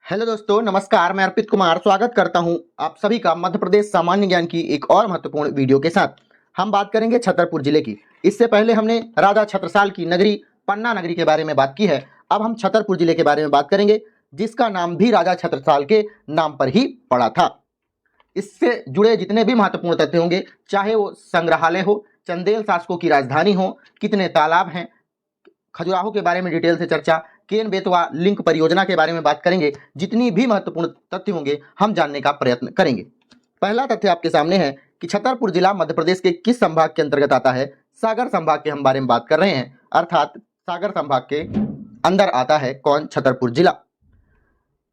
Hello दोस्तों, नमस्कार। मैं अर्पित कुमार स्वागत करता हूं आप सभी का मध्य प्रदेश सामान्य ज्ञान की एक और महत्वपूर्ण वीडियो के साथ। हम बात करेंगे छतरपुर जिले की। इससे पहले हमने राजा छत्रसाल की नगरी पन्ना नगरी के बारे में बात की है। अब हम छतरपुर जिले के बारे में बात करेंगे, जिसका नाम भी राजा छत्रसाल के नाम पर ही पड़ा था। इससे जुड़े जितने भी महत्वपूर्ण तथ्य होंगे, चाहे वो संग्रहालय हो, चंदेल शासकों की राजधानी हो, कितने तालाब हैं, खजुराहो के बारे में डिटेल से चर्चा, केन बेतवा लिंक परियोजना के बारे में बात करेंगे। जितनी भी महत्वपूर्ण तथ्य होंगे हम जानने का प्रयत्न करेंगे। पहला तथ्य आपके सामने है कि छतरपुर जिला मध्य प्रदेश के किस संभाग के अंतर्गत आता है। सागर संभाग के हम बारे में बात कर रहे हैं, अर्थात सागर संभाग के अंदर आता है कौन? छतरपुर जिला।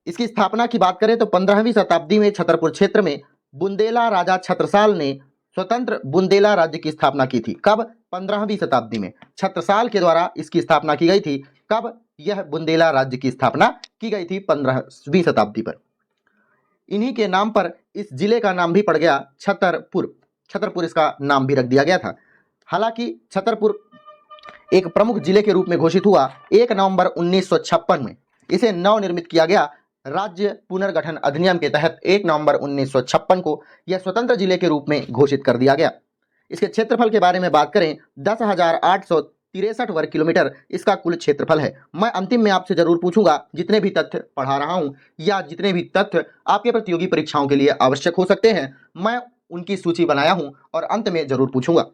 इसकी स्थापना की बात करें तो 15वीं शताब्दी में छतरपुर क्षेत्र में बुंदेला राजा छत्रसाल ने स्वतंत्र बुंदेला राज्य की स्थापना की थी। कब? 15वीं शताब्दी में छत्रसाल के द्वारा इसकी स्थापना की गई थी। कब यह बुंदेला राज्य की स्थापना की गई थी? 15वीं शताब्दी पर। इन्हीं के नाम पर इस जिले का नाम भी पड़ गया छतरपुर। छतरपुर इसका नाम भी रख दिया गया था। हालांकि छतरपुर एक प्रमुख जिले के रूप में घोषित हुआ 1 नवंबर 1956 में। इसे नवनिर्मित किया गया राज्य पुनर्गठन अधिनियम के तहत 1 नवंबर 1956 को यह स्वतंत्र जिले के रूप में घोषित कर दिया गया। इसके क्षेत्रफल के बारे में बात करें, 10,863 वर्ग किलोमीटर इसका कुल क्षेत्रफल है। मैं अंतिम में आपसे जरूर पूछूंगा, जितने भी तथ्य पढ़ा रहा हूं या जितने भी तथ्य आपके प्रतियोगी परीक्षाओं के लिए आवश्यक हो सकते हैं, मैं उनकी सूची बनाया हूं और अंत में जरूर पूछूंगा।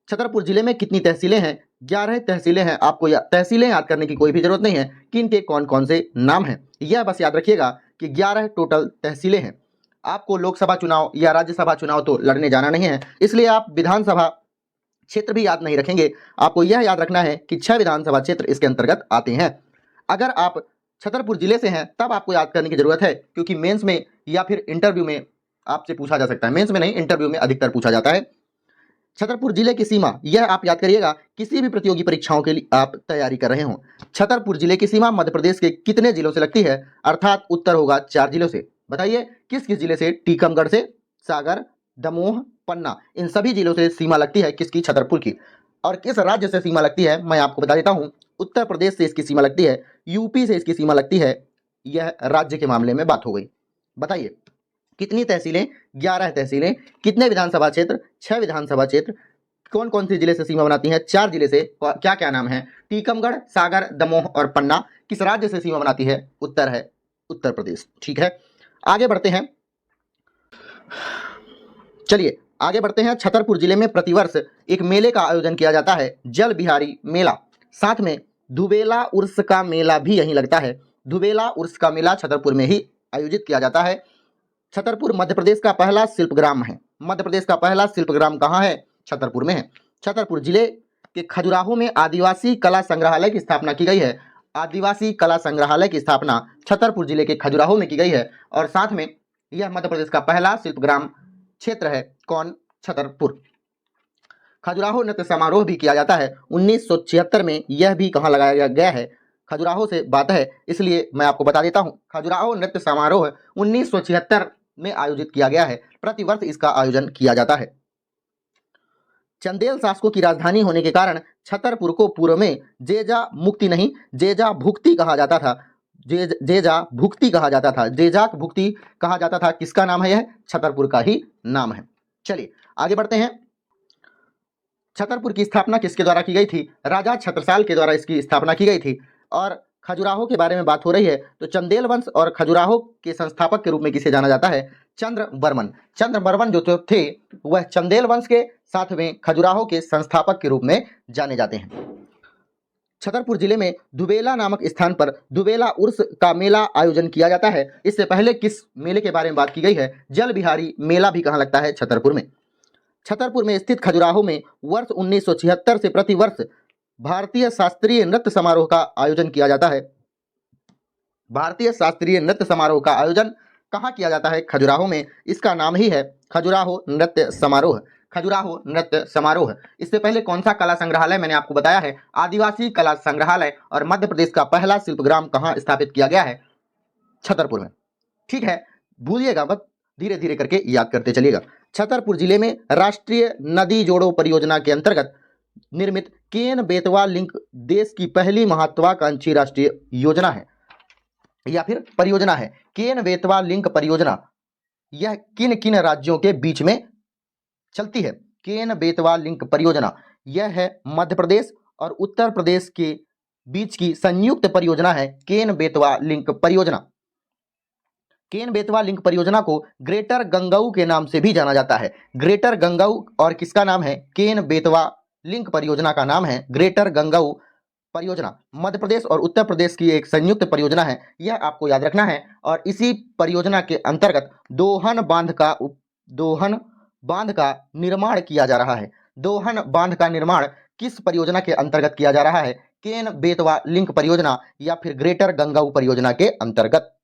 छतरपुर जिले में कितनी तहसीलें हैं? 11 तहसीलें हैं। आपको तहसीलें याद करने की कोई भी जरूरत नहीं है कि इनके कौन कौन से नाम हैं। यह बस याद रखिएगा कि 11 टोटल तहसीलें हैं। आपको लोकसभा चुनाव या राज्यसभा चुनाव तो लड़ने जाना नहीं है, इसलिए आप विधानसभा क्षेत्र भी याद नहीं रखेंगे। आपको यह याद रखना है कि 6 विधानसभा क्षेत्र इसके अंतर्गत आते हैं। अगर आप छतरपुर जिले से हैं तब आपको याद करने की जरूरत है, क्योंकि मेंस में या फिर इंटरव्यू में आपसे पूछा जा सकता है। मेंस में नहीं, इंटरव्यू में अधिकतर पूछा जाता है। छतरपुर जिले की सीमा, यह आप याद करिएगा किसी भी प्रतियोगी परीक्षाओं के लिए आप तैयारी कर रहे हो। छतरपुर जिले की सीमा मध्य प्रदेश के कितने जिलों से लगती है? अर्थात उत्तर होगा 4 जिलों से। बताइए किस किस जिले से? टीकमगढ़ से, सागर, दमोह, पन्ना, इन सभी जिलों से सीमा लगती है किसकी? छतरपुर की। और किस राज्य से सीमा लगती है मैं आपको बता देता हूँ। उत्तर प्रदेश से इसकी सीमा लगती है, यूपी से इसकी सीमा लगती है। यह राज्य के मामले में बात हो गई। बताइए कितनी तहसीलें? 11 तहसीलें। कितने विधानसभा क्षेत्र? 6 विधानसभा क्षेत्र। कौन कौन सी जिले से सीमा बनाती हैं? 4 जिले से। क्या क्या नाम है? टीकमगढ़, सागर, दमोह और पन्ना। किस राज्य से सीमा बनाती है? उत्तर है उत्तर प्रदेश। ठीक है, आगे बढ़ते हैं। चलिए आगे बढ़ते हैं। छतरपुर जिले में प्रतिवर्ष एक मेले का आयोजन किया जाता है, जल बिहारी मेला। साथ में धुबेला उर्स का मेला भी यहीं लगता है। धुबेला उर्स का मेला छतरपुर में ही आयोजित किया जाता है। छतरपुर मध्य प्रदेश का पहला शिल्पग्राम है। मध्य प्रदेश का पहला शिल्पग्राम कहाँ है? छतरपुर में है। छतरपुर जिले के खजुराहो में आदिवासी कला संग्रहालय की स्थापना की गई है। आदिवासी कला संग्रहालय की स्थापना छतरपुर जिले के खजुराहो में की गई है। और साथ में यह मध्य प्रदेश का पहला शिल्पग्राम क्षेत्र है। कौन? छतरपुर। खजुराहो नृत्य समारोह भी किया जाता है 1976 में। यह भी कहाँ लगाया गया है? खजुराहो से बात है इसलिए मैं आपको बता देता हूँ। खजुराहो नृत्य समारोह 1976 में आयोजित किया गया है। प्रतिवर्ष इसका आयोजन किया जाता है। चंदेल शासकों की राजधानी होने के कारण छतरपुर को पूर्व में जेजा मुक्ति नहीं, जेजा भुक्ति कहा जाता था। जेजा भुक्ति कहा जाता था। जेजाक भुक्ति कहा जाता था। किसका नाम है? यह छतरपुर का ही नाम है। चलिए आगे बढ़ते हैं। छतरपुर की स्थापना किसके द्वारा की गई थी? राजा छत्रसाल के द्वारा इसकी स्थापना की गई थी। और खजुराहो के बारे में बात हो रही है तो चंदेल वंश और खजुराहो के संस्थापक के रूप में किसे जाना जाता है? चंद्रवर्मन। चंद्रवर्मन जो थे वह चंदेल वंश के साथ में खजुराहो के संस्थापक के रूप में जाने जाते हैं। छतरपुर जिले में दुबेला नामक स्थान पर दुबेला उर्स का मेला आयोजन किया जाता है। इससे पहले किस मेले के बारे में बात की गई है? जल बिहारी मेला भी कहाँ लगता है? छतरपुर में। छतरपुर में स्थित खजुराहो में वर्ष 1976 से प्रतिवर्ष भारतीय शास्त्रीय नृत्य समारोह का आयोजन किया जाता है। भारतीय शास्त्रीय नृत्य समारोह का आयोजन कहाँ किया जाता है? खजुराहो में। इसका नाम ही है खजुराहो नृत्य समारोह। खजुराहो नृत्य समारोह। इससे पहले कौन सा कला संग्रहालय मैंने आपको बताया है? आदिवासी कला संग्रहालय। और मध्य प्रदेश का पहला शिल्पग्राम कहाँ स्थापित किया गया है? छतरपुर में। ठीक है, भूलिएगा मत, धीरे धीरे करके याद करते चलिएगा। छतरपुर जिले में राष्ट्रीय नदी जोड़ो परियोजना के अंतर्गत निर्मित केन बेतवा लिंक देश की पहली महत्वाकांक्षी राष्ट्रीय योजना है। या फिर परियोजना है? केन बेतवा लिंक परियोजना यह किन किन राज्यों के बीच में चलती है? केन बेतवा लिंक परियोजना यह है मध्य प्रदेश और उत्तर प्रदेश के बीच की संयुक्त परियोजना है केन बेतवा लिंक परियोजना। केन बेतवा लिंक परियोजना को ग्रेटर गंगाऊ के नाम से भी जाना जाता है। ग्रेटर गंगाऊ और किसका नाम है? केन बेतवा लिंक परियोजना का नाम है ग्रेटर गंगाऊ परियोजना। मध्य प्रदेश और उत्तर प्रदेश की एक संयुक्त परियोजना है, यह आपको याद रखना है। और इसी परियोजना के अंतर्गत दोहन बांध का निर्माण किया जा रहा है। दोहन बांध का निर्माण किस परियोजना के अंतर्गत किया जा रहा है? केन बेतवा लिंक परियोजना या फिर ग्रेटर गंगाऊ परियोजना के अंतर्गत।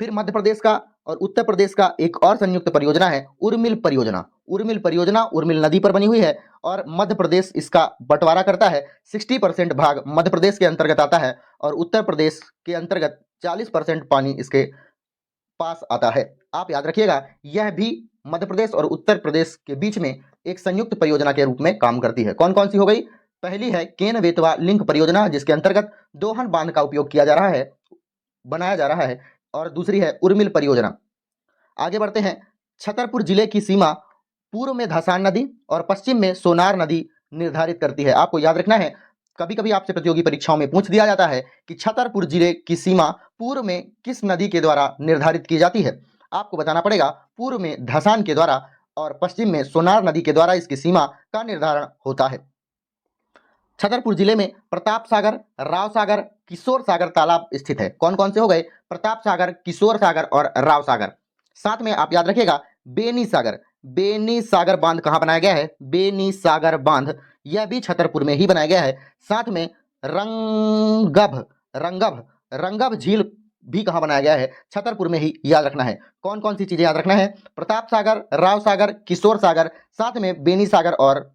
फिर मध्य प्रदेश का और उत्तर प्रदेश का एक और संयुक्त परियोजना है उर्मिल परियोजना। उर्मिल परियोजना उर्मिल नदी पर बनी हुई है और मध्य प्रदेश इसका बंटवारा करता है। 60% भाग मध्य प्रदेश के अंतर्गत आता है और उत्तर प्रदेश के अंतर्गत 40% पानी इसके पास आता है। आप याद रखिएगा, यह भी मध्य प्रदेश और उत्तर प्रदेश के बीच में एक संयुक्त परियोजना के रूप में काम करती है। कौन कौन सी हो गई? पहली है केन बेतवा लिंक परियोजना, जिसके अंतर्गत दोहन बांध का उपयोग किया जा रहा है, बनाया जा रहा है। और दूसरी है उर्मिल परियोजना। आगे बढ़ते हैं। छतरपुर जिले की सीमा पूर्व में धसान नदी और पश्चिम में सोनार नदी निर्धारित करती है। आपको याद रखना है, कभी कभी आपसे प्रतियोगी परीक्षाओं में पूछ दिया जाता है कि छतरपुर जिले की सीमा पूर्व में किस नदी के द्वारा निर्धारित की जाती है। आपको बताना पड़ेगा पूर्व में धसान के द्वारा और पश्चिम में सोनार नदी के द्वारा इसकी सीमा का निर्धारण होता है। छतरपुर जिले में प्रताप सागर, राव सागर, किशोर सागर तालाब स्थित है। कौन कौन से हो गए? प्रताप सागर, किशोर सागर और राव सागर। साथ में आप याद रखिएगा बेनी सागर। बेनी सागर बांध कहाँ बनाया गया है? बेनी सागर बांध यह भी छतरपुर में ही बनाया गया है। साथ में रंगभ झील भी कहाँ बनाया गया है? छतरपुर में ही, याद रखना है। कौन कौन सी चीजें याद रखना है? प्रताप सागर, राव सागर, किशोर सागर, साथ में बेनी सागर और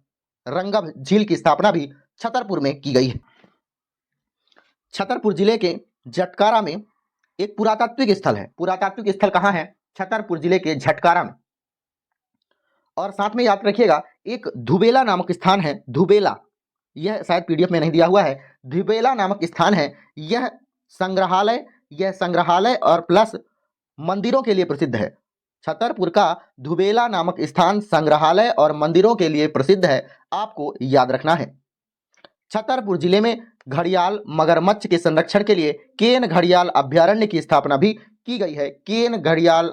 रंगभ झील की स्थापना भी छतरपुर में की गई है। छतरपुर जिले के झटकारा में एक पुरातात्विक स्थल है। पुरातात्विक स्थल कहाँ है? छतरपुर जिले के झटकारा में। और साथ में याद रखिएगा एक धुबेला नामक स्थान है। धुबेला, यह शायद पीडीएफ में नहीं दिया हुआ है। धुबेला नामक स्थान है, यह संग्रहालय और प्लस मंदिरों के लिए प्रसिद्ध है। छतरपुर का धुबेला नामक स्थान संग्रहालय और मंदिरों के लिए प्रसिद्ध है, आपको याद रखना है। छतरपुर जिले में घड़ियाल मगरमच्छ के संरक्षण के लिए केन घड़ियाल अभ्यारण्य की स्थापना भी की गई है। केन घड़ियाल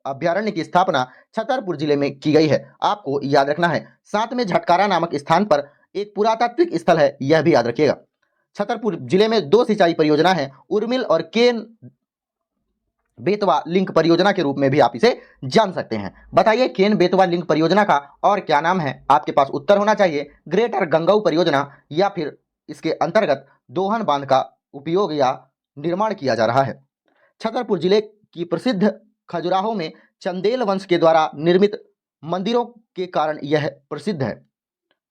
अभ्यारण्य की स्थापना छतरपुर जिले में की गई है, आपको याद रखना है। साथ में झटकारा नामक स्थान पर एक पुरातात्विक स्थल है, यह भी याद रखिएगा। छतरपुर जिले में 2 सिंचाई परियोजना है, उर्मिल और केन बेतवा लिंक परियोजना के रूप में भी आप इसे जान सकते हैं। बताइए केन बेतवा लिंक परियोजना का और क्या नाम है? आपके पास उत्तर होना चाहिए ग्रेटर गंगाऊ परियोजना या फिर इसके अंतर्गत दोहन बांध का उपयोग या निर्माण किया जा रहा है। छतरपुर जिले की प्रसिद्ध खजुराहो में चंदेल वंश के द्वारा निर्मित मंदिरों के कारण यह प्रसिद्ध है।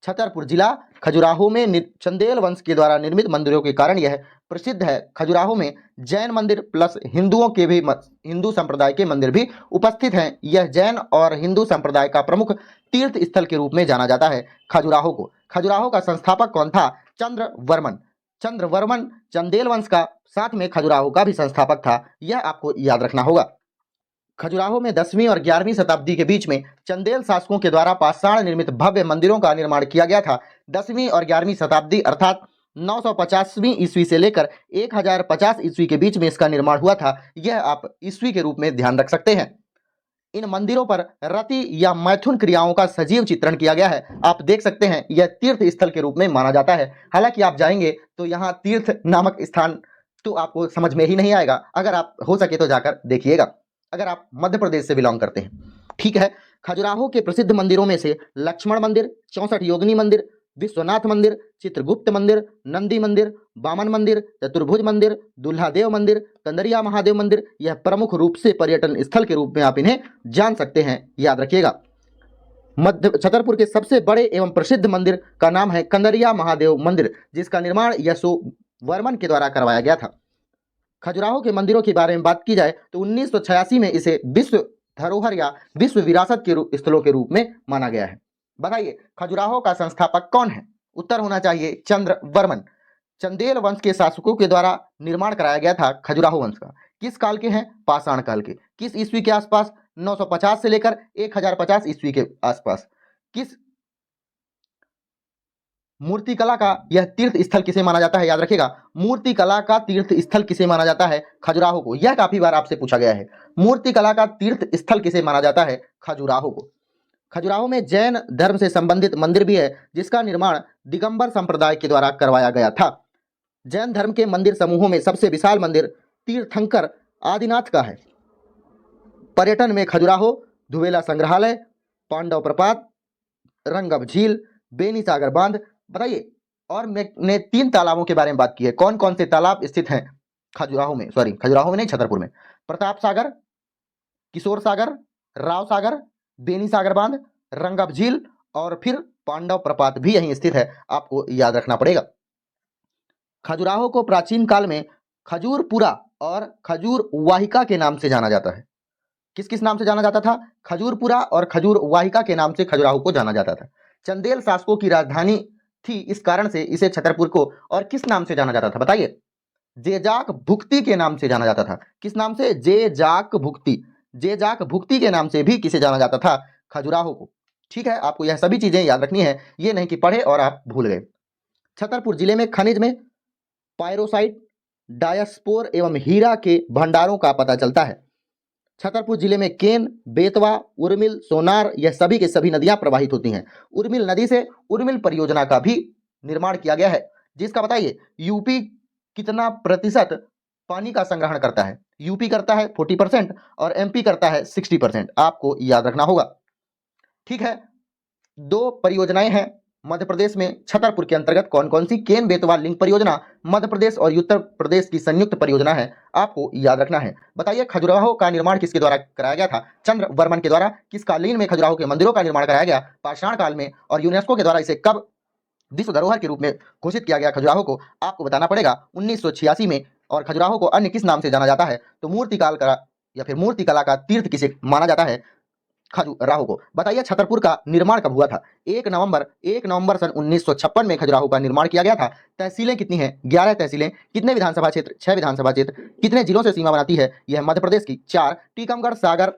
छतरपुर जिला खजुराहो में चंदेल वंश के द्वारा निर्मित मंदिरों के कारण यह प्रसिद्ध है। खजुराहो में जैन मंदिर प्लस हिंदू संप्रदाय के मंदिर भी उपस्थित हैं। यह जैन और हिंदू संप्रदाय का प्रमुख तीर्थ स्थल के रूप में जाना जाता है खजुराहो को। खजुराहो का संस्थापक कौन था? चंद्रवर्मन। चंद्रवर्मन चंदेल वंश का, साथ में खजुराहो का भी संस्थापक था, यह आपको याद रखना होगा। खजुराहो में 10वीं और 11वीं शताब्दी के बीच में चंदेल शासकों के द्वारा पाषाण निर्मित भव्य मंदिरों का निर्माण किया गया था। 10वीं और 11वीं शताब्दी अर्थात 950वीं ईस्वी से लेकर 1050 ईस्वी के बीच में इसका निर्माण हुआ था। यह आप ईस्वी के रूप में ध्यान रख सकते हैं। इन मंदिरों पर रति या मैथुन क्रियाओं का सजीव चित्रण किया गया है। आप देख सकते हैं यह तीर्थ स्थल के रूप में माना जाता है। हालांकि आप जाएंगे तो यहाँ तीर्थ नामक स्थान तो आपको समझ में ही नहीं आएगा। अगर आप हो सके तो जाकर देखिएगा, अगर आप मध्य प्रदेश से बिलोंग करते हैं। ठीक है। खजुराहो के प्रसिद्ध मंदिरों में से लक्ष्मण मंदिर, 64 योगिनी मंदिर, विश्वनाथ मंदिर, चित्रगुप्त मंदिर, नंदी मंदिर, वामन मंदिर, चतुर्भुज मंदिर, दुल्हादेव मंदिर, कंदरिया महादेव मंदिर, यह प्रमुख रूप से पर्यटन स्थल के रूप में आप इन्हें जान सकते हैं, याद रखिएगा। छतरपुर के सबसे बड़े एवं प्रसिद्ध मंदिर का नाम है कंदरिया महादेव मंदिर, जिसका निर्माण यशोवर्मन के द्वारा करवाया गया था। खजुराहो के मंदिरों के बारे में बात की जाए तो 1986 में इसे विश्व धरोहर या विश्व विरासत के स्थलों के रूप में माना गया है। बताइए खजुराहो का संस्थापक कौन है? उत्तर होना चाहिए चंद्रवर्मन। चंदेल वंश के शासकों के द्वारा निर्माण कराया गया था खजुराहो वंश का। किस काल के हैं? पाषाण काल के। किस ईस्वी के आसपास? 950 से लेकर 1050 ईस्वी के आसपास। किस मूर्तिकला का यह तीर्थ स्थल किसे माना जाता है? याद रखिएगा, मूर्तिकला का तीर्थ स्थल किसे माना जाता है? खजुराहो को। यह काफी बार आपसे पूछा गया है। मूर्तिकला का तीर्थ स्थल किसे माना जाता है? खजुराहो को। खजुराहो में जैन धर्म से संबंधित मंदिर भी है, जिसका निर्माण दिगंबर संप्रदाय के द्वारा करवाया गया था। जैन धर्म के मंदिर समूहों में सबसे विशाल मंदिर तीर्थंकर आदिनाथ का है। पर्यटन में खजुराहो, धुवेला संग्रहालय, पांडव प्रपात, रंगब झील, बेनी सागर बांध। बताइए, और मैंने 3 तालाबों के बारे में बात की है। कौन कौन से तालाब स्थित हैं खजुराहो में? सॉरी, खजुराहो में नहीं, छतरपुर में। प्रताप सागर, किशोर सागर, राव सागर, बेनी सागर बांध, रंगब झील और फिर पांडव प्रपात भी यहीं स्थित है। आपको याद रखना पड़ेगा। खजुराहो को प्राचीन काल में खजूरपुरा और खजूर वाहिका के नाम से जाना जाता है। किस किस नाम से जाना जाता था? खजूरपुरा और खजूर वाहिका के नाम से खजुराहो को जाना जाता था। चंदेल शासकों की राजधानी थी, इस कारण से इसे छतरपुर को और किस नाम से जाना जाता था? बताइए। जेजाक भुक्ति के नाम से जाना जाता था। किस नाम से? जेजाक भुक्ति। जेजाक भुक्ति के नाम से भी किसे जाना जाता था? खजुराहो को। ठीक है, आपको यह सभी चीजें याद रखनी है, ये नहीं कि पढ़े और आप भूल गए। छतरपुर जिले में खनिज में पायरोसाइट, डायस्पोर एवं हीरा के भंडारों का पता चलता है। छतरपुर जिले में केन, बेतवा, उर्मिल, सोनार, यह सभी के सभी नदियां प्रवाहित होती हैं। उर्मिल नदी से उर्मिल परियोजना का भी निर्माण किया गया है, जिसका बताइए यूपी कितना प्रतिशत पानी का संग्रहण करता है? यूपी करता है 40% और एमपी करता है 60%। आपको याद रखना होगा। ठीक है, 2 परियोजनाएं हैं मध्य प्रदेश में छतरपुर के अंतर्गत। कौन कौन सी? केन बेतवा लिंक परियोजना मध्य प्रदेश और उत्तर प्रदेश की संयुक्त परियोजना है, आपको याद रखना है। बताइए, खजुराहो का निर्माण किसके द्वारा कराया गया था? चंद्र वर्मन के द्वारा। किस कालीन में खजुराहो के मंदिरों का निर्माण कराया गया? पाषाण काल में। और यूनेस्को के द्वारा इसे कब विश्व धरोहर के रूप में घोषित किया गया खजुराहो को? आपको बताना पड़ेगा 1986 में। और खजुराहो को अन्य किस नाम से जाना जाता है? तो मूर्तिकाल का या फिर मूर्तिकला का तीर्थ किसे माना जाता है? खजुराहो को। बताइए, छतरपुर का निर्माण कब हुआ था? 1 नवंबर सन 1956 में खजुराहो का निर्माण किया गया था। तहसीलें कितनी हैं? 11 तहसीलें। कितने विधानसभा क्षेत्र? 6 विधानसभा क्षेत्र। कितने जिलों से सीमा बनाती है यह मध्य प्रदेश की? 4। टीकमगढ़, सागर,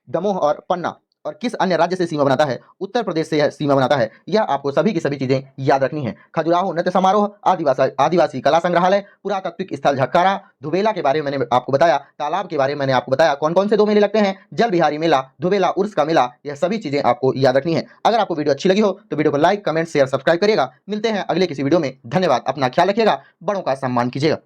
दमोह और पन्ना। और किस अन्य राज्य से सीमा बनाता है? उत्तर प्रदेश से यह सीमा बनाता है। यह आपको सभी की सभी चीजें याद रखनी है। खजुराहो नृत्य समारोह, आदिवासी कला संग्रहालय, पुरातात्विक स्थल झक्कारा, धुबेला के बारे में मैंने आपको बताया, तालाब के बारे में मैंने आपको बताया, कौन कौन से 2 मेले लगते हैं, जल बिहारी मेला, धुबेला उर्स का मेला, यह सभी चीजें आपको याद रखनी है। अगर आपको वीडियो अच्छी लगी हो तो वीडियो को लाइक, कमेंट, शेयर, सब्सक्राइब करिएगा। मिलते हैं अगले किसी वीडियो में। धन्यवाद। अपना ख्याल रखिएगा, बड़ों का सम्मान कीजिएगा।